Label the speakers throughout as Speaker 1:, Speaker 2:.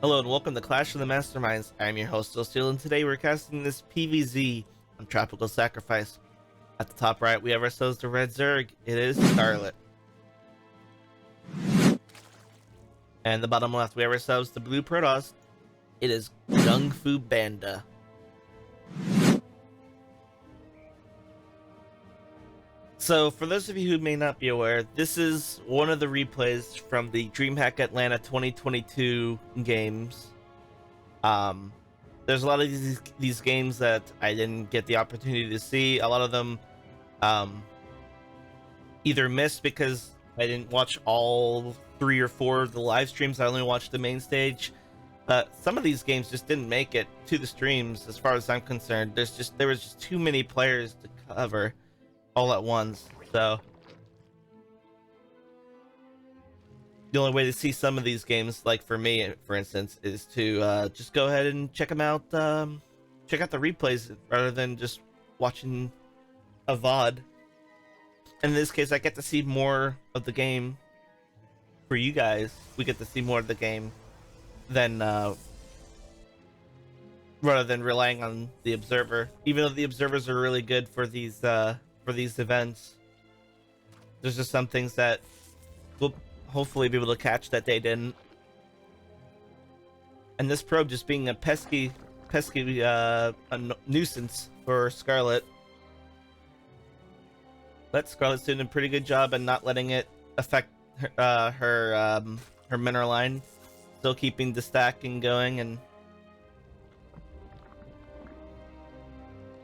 Speaker 1: Hello and welcome to Clash of the Masterminds. I'm your host, SeoulStEaL, and today we're casting this PvZ on Tropical Sacrifice. At the top right, we have ourselves the red Zerg. It is Scarlett. And the bottom left, we have ourselves the blue Protoss. It is GungFuBanDa. So, for those of you who may not be aware, this is one of the replays from the Dreamhack Atlanta 2022 games. There's a lot of these games that I didn't get the opportunity to see. A lot of them either missed because I didn't watch all 3 or 4 of the live streams. I only watched the main stage. Some of these games just didn't make it to the streams, as far as I'm concerned. There was just too many players to cover all at once. So the only way to see some of these games, like for me, for instance, is to just go ahead and check them out. Check out the replays rather than just watching a VOD. In this case, I get to see more of the game. For you guys, we get to see more of the game than rather than relying on the observer. Even though the observers are really good for these events, there's just some things that we'll hopefully be able to catch that they didn't. And this probe just being a pesky a nuisance for Scarlett. But Scarlett's doing a pretty good job and not letting it affect her mineral line. Still keeping the stacking going, and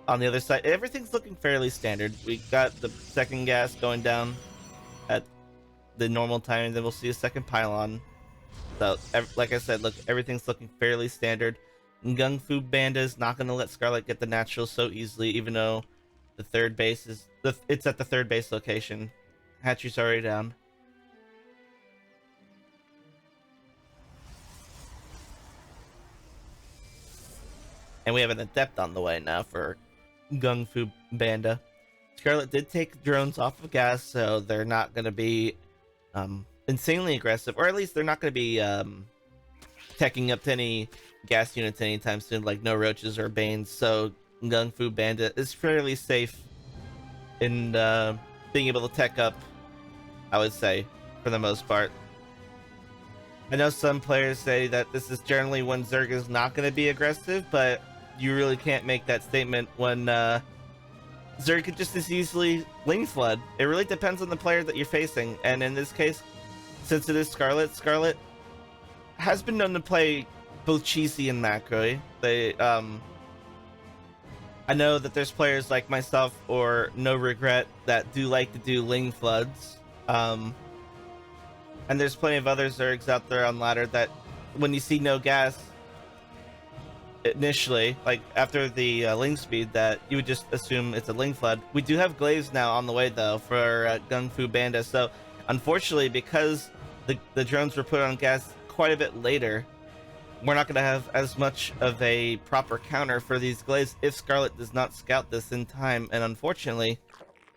Speaker 1: on the other side, everything's looking fairly standard. We got the second gas going down at the normal time, and then we'll see a second pylon. So, like I said, look, everything's looking fairly standard. And GungFuBanDa is not going to let Scarlett get the natural so easily, even though the third base is it's at the third base location. Hatchery's already down. And we have an adept on the way now for GungFuBanDa. Scarlett did take drones off of gas, so they're not going to be insanely aggressive, or at least they're not going to be teching up to any gas units anytime soon, like no roaches or banes. So GungFuBanDa is fairly safe in being able to tech up, I would say, for the most part. I know some players say that this is generally when Zerg is not going to be aggressive, but you really can't make that statement when Zerg could just as easily lane flood. It really depends on the player that you're facing, and in this case, since it is Scarlett, Scarlett has been known to play both cheesy and macro. I know that there's players like myself or No Regret that do like to do lane floods. And there's plenty of other Zergs out there on ladder that when you see no gas initially, like after the link speed, that you would just assume it's a link flood. We do have Glaze now on the way though for GungFuBanDa, so unfortunately, because the drones were put on gas quite a bit later, we're not going to have as much of a proper counter for these Glaze if Scarlett does not scout this in time. And unfortunately,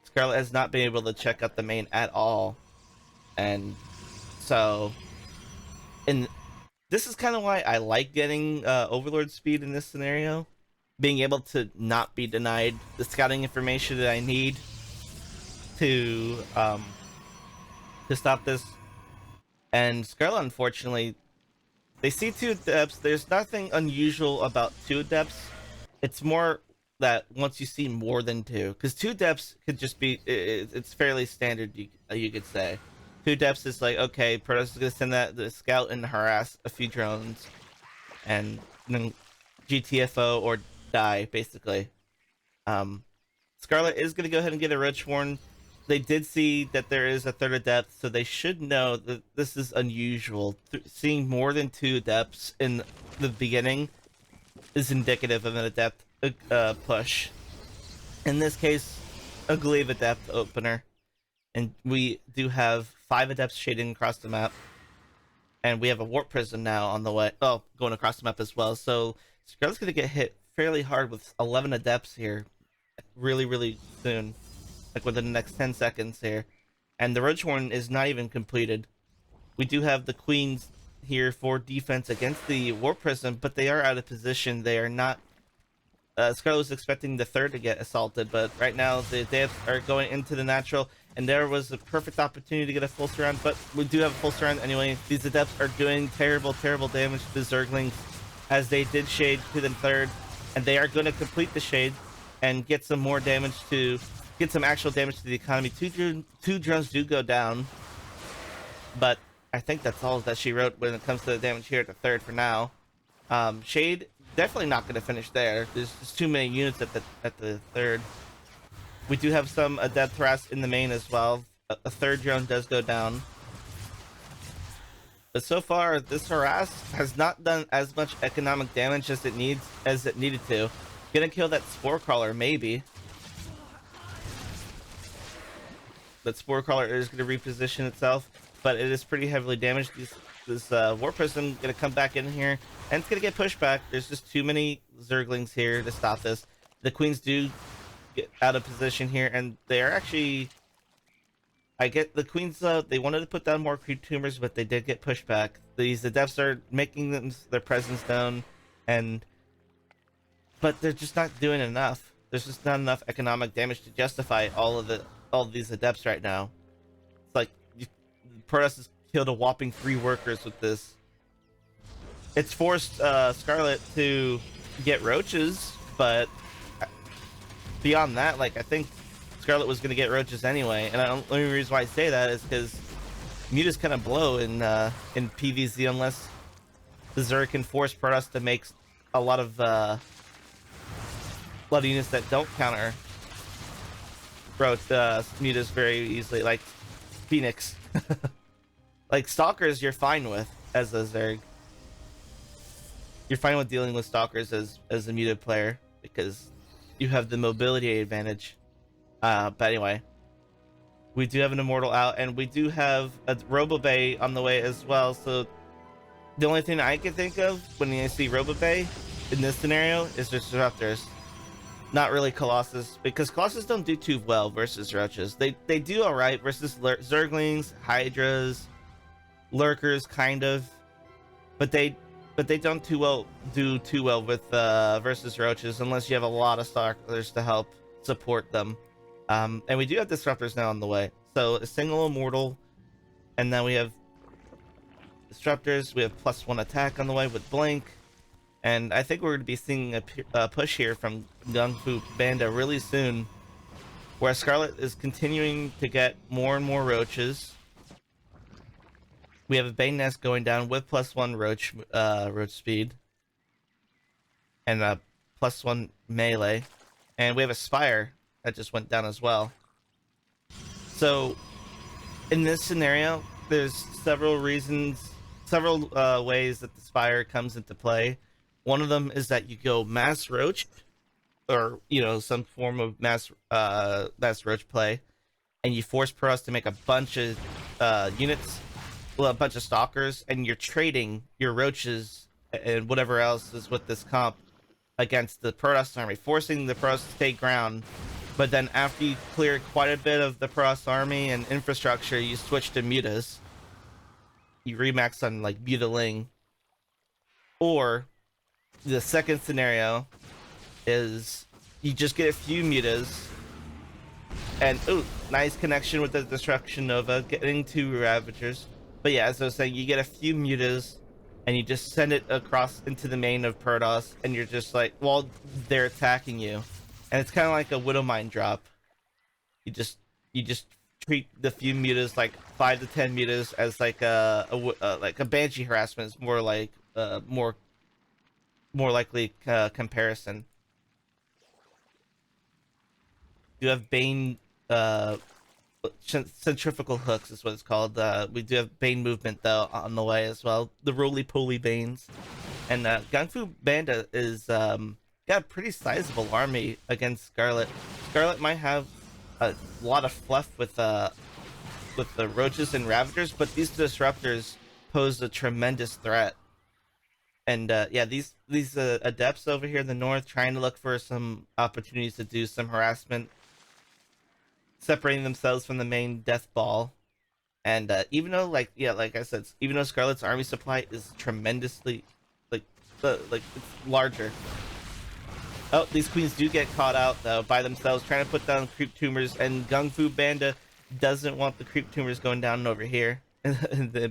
Speaker 1: Scarlett has not been able to check out the main at all. And so, and this is kind of why I like getting Overlord speed in this scenario. Being able to not be denied the scouting information that I need to stop this. And Scarlett, unfortunately, they see 2 depths. There's nothing unusual about 2 depths. It's more that once you see more than 2, because 2 depths could just be, it's fairly standard, you could say. 2 depths is like, okay, Protoss is going to send the scout and harass a few drones, and then GTFO or die, basically. Scarlett is going to go ahead and get a Roach Warren. They did see that there is a third of depth, so they should know that this is unusual. Seeing more than 2 depths in the beginning is indicative of an adept push. In this case, a Glaive adept opener. And we do have 5 adepts shading across the map. And we have a warp prison now on the way. Oh, going across the map as well. So Scarlett's going to get hit fairly hard with 11 adepts here really soon. Like within the next 10 seconds here. And the Roach Horn is not even completed. We do have the Queens here for defense against the Warp Prism, but they are out of position. They are not. Scarlett was expecting the third to get assaulted, but right now the devs are going into the natural, and there was a perfect opportunity to get a full surround, but we do have a full surround anyway. These adepts are doing terrible damage to the Zerglings as they did shade to the third, and they are going to complete the shade and get some more damage to get some actual damage to the economy. Two drones do go down, but I think that's all that she wrote when it comes to the damage here at the third for now. Shade definitely not going to finish there. There's just too many units at the third. We do have some adept harass in the main as well. A third drone does go down, but so far this harass has not done as much economic damage as it needed to. Gonna kill that spore crawler maybe. That spore crawler is going to reposition itself, but it is pretty heavily damaged. This Warp Prism going to come back in here, and it's going to get pushed back. There's just too many Zerglings here to stop this. The Queens do get out of position here, and they are actually... I get the Queens, they wanted to put down more creep tumors, but they did get pushed back. These Adepts are making their presence known, but they're just not doing enough. There's just not enough economic damage to justify all of these Adepts right now. It's like Protoss has killed a whopping 3 workers with this. It's forced Scarlett to get roaches, but beyond that, like, I think Scarlett was going to get roaches anyway, and the only reason why I say that is because mutas kind of blow in PvZ unless the Zerg can force Protoss to make a lot of units that don't counter roach mutas very easily, like Phoenix. Like Stalkers you're fine with as a Zerg. You're fine with dealing with Stalkers as a muted player because you have the mobility advantage. But anyway, we do have an Immortal out, and we do have a RoboBay on the way as well. So the only thing I can think of when I see RoboBay in this scenario is Disruptors. Not really Colossus, because Colossus don't do too well versus Roaches. They do alright versus Zerglings, Hydras, Lurkers, kind of, but they don't do too well with versus Roaches unless you have a lot of Stalkers to help support them. And we do have Disruptors now on the way. So a single Immortal, and then we have Disruptors. We have +1 attack on the way with Blink. And I think we're going to be seeing a push here from GungFuBanDa really soon, where Scarlett is continuing to get more and more roaches. We have a Bane Nest going down with +1 roach speed, and +1 melee, and we have a Spire that just went down as well. So in this scenario, there's several ways that the Spire comes into play. One of them is that you go mass roach, or some form of mass roach play, and you force Protoss to make a bunch of units, well, a bunch of Stalkers, and you're trading your roaches and whatever else is with this comp against the Protoss army, forcing the Protoss to take ground. But then after you clear quite a bit of the Protoss army and infrastructure, you switch to mutas. You remax on like Mutaling. Or the second scenario is you just get a few mutas, and ooh, nice connection with the Destruction Nova, getting 2 Ravagers. But yeah, as I was saying, you get a few mutas, and you just send it across into the main of Protoss, and you're just like, well, they're attacking you, and it's kind of like a Widowmine drop. You just treat the few mutas, like 5 to 10 mutas, as like a Banshee harassment. Is more like more likely comparison. You have Bane centrifugal hooks is what it's called. We do have Bane movement though on the way as well, the roly-poly Banes. And GungFuBanDa is got a pretty sizable army against Scarlett. Scarlett might have a lot of fluff with the roaches and Ravagers, but these Disruptors pose a tremendous threat. And yeah, these Adepts over here in the north trying to look for some opportunities to do some harassment, separating themselves from the main death ball, And even though, like, yeah, like I said, even though Scarlett's army supply is tremendously, like, like it's larger. Oh, these queens do get caught out though by themselves, trying to put down creep tumors, and GungFuBanDa doesn't want the creep tumors going down over here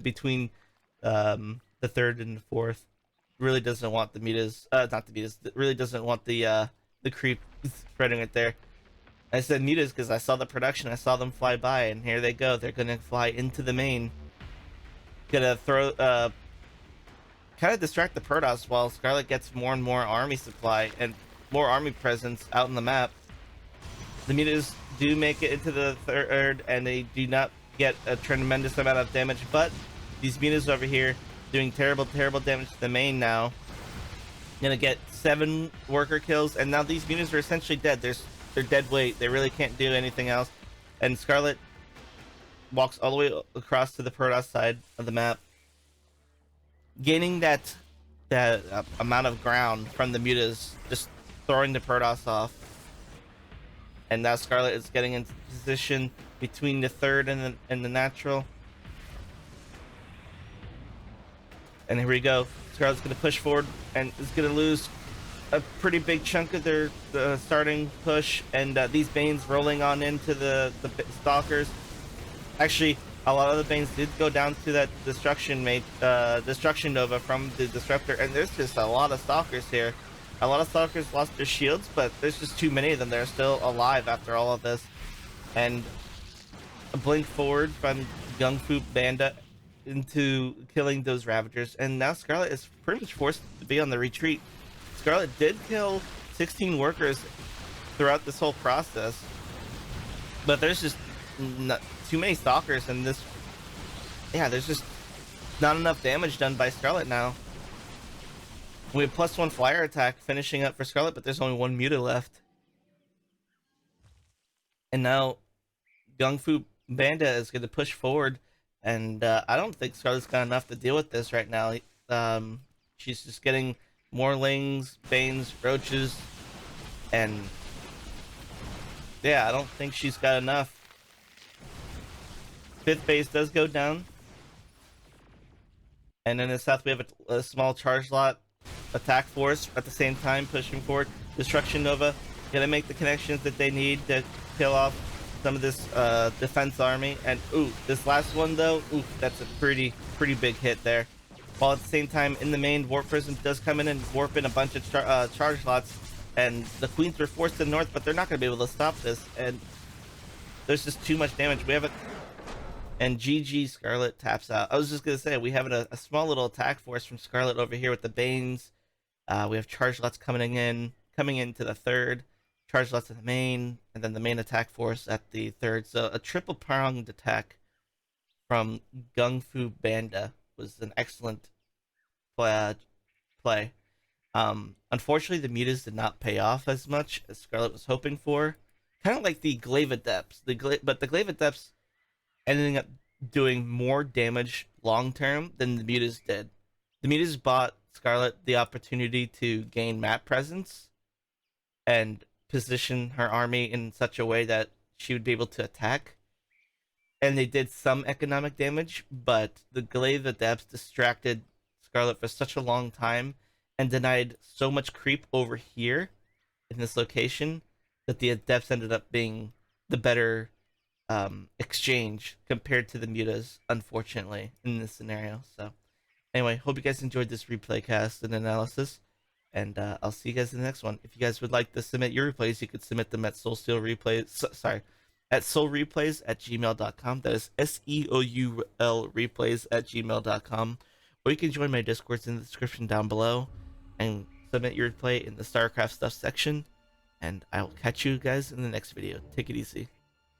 Speaker 1: between the third and the fourth. Really doesn't want the mutas, not the mutas. Really doesn't want the creep spreading it there. I said mutas because I saw the production, I saw them fly by, and here they go. They're gonna fly into the main. Gonna throw, kind of distract the Protoss while Scarlett gets more and more army supply and more army presence out in the map. The mutas do make it into the third, and they do not get a tremendous amount of damage, but these mutas over here doing terrible damage to the main now. Gonna get 7 worker kills, and now these mutas are essentially dead. They're dead weight. They really can't do anything else. And Scarlett walks all the way across to the Protoss side of the map, gaining that amount of ground from the mutas, just throwing the Protoss off. And now Scarlett is getting into position between the third and the natural. And here we go. Scarlett's going to push forward and is going to lose a pretty big chunk of their starting push. And these Banes rolling on into the Stalkers. Actually, a lot of the Banes did go down to that Destruction Nova from the Disruptor. And there's just a lot of Stalkers here. A lot of Stalkers lost their shields, but there's just too many of them. They're still alive after all of this. And a blink forward from GungFuBanDa into killing those Ravagers. And now Scarlett is pretty much forced to be on the retreat. Scarlett did kill 16 workers throughout this whole process, but there's just not too many Stalkers, and this, yeah, there's just not enough damage done by Scarlett now. We have +1 flyer attack finishing up for Scarlett, but there's only 1 muta left. And now GungFuBanDa is going to push forward, and I don't think Scarlett's got enough to deal with this right now. She's just getting more Lings, Banes, Roaches, and yeah, I don't think she's got enough. 5th base does go down. And in the south we have a small charge lot attack force at the same time pushing forward. Destruction Nova gonna make the connections that they need to kill off some of this defense army. And ooh, this last one though, ooh, that's a pretty big hit there. While at the same time in the main, Warp Prism does come in and warp in a bunch of charge lots, and the Queens were forced to the north, but they're not gonna be able to stop this, and there's just too much damage. We have it, and GG, Scarlett taps out. I was just gonna say, we have a small little attack force from Scarlett over here with the Banes. We have charge lots coming into the third, charge lots in the main, and then the main attack force at the third. So a triple pronged attack from GungFuBanDa was an excellent play. Unfortunately, the mutas did not pay off as much as Scarlett was hoping for. Kind of like the 𝙀𝙓𝙋𝘼𝙉, but the 𝙀𝙓𝙃𝑒𝑝s ending up doing more damage long term than the mutas did. The mutas bought Scarlett the opportunity to gain map presence and position her army in such a way that she would be able to attack. And they did some economic damage, but the 𝙀𝙓𝙃𝑒𝑝s distracted Scarlett for such a long time and denied so much creep over here in this location that the adepts ended up being the better exchange compared to the mutas, unfortunately, in this scenario. So anyway, hope you guys enjoyed this replay cast and analysis, and I'll see you guys in the next one. If you guys would like to submit your replays, you could submit them at SeoulStEaL at seoulreplays@gmail.com. That is SeoUL replays@gmail.com. Or you can join my Discords in the description down below and submit your replay in the StarCraft stuff section. And I will catch you guys in the next video. Take it easy.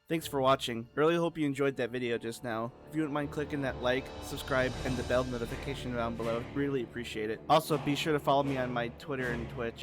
Speaker 2: Thanks for watching. Really hope you enjoyed that video just now. If you wouldn't mind clicking that like, subscribe, and the bell notification down below, really appreciate it. Also, be sure to follow me on my Twitter and Twitch.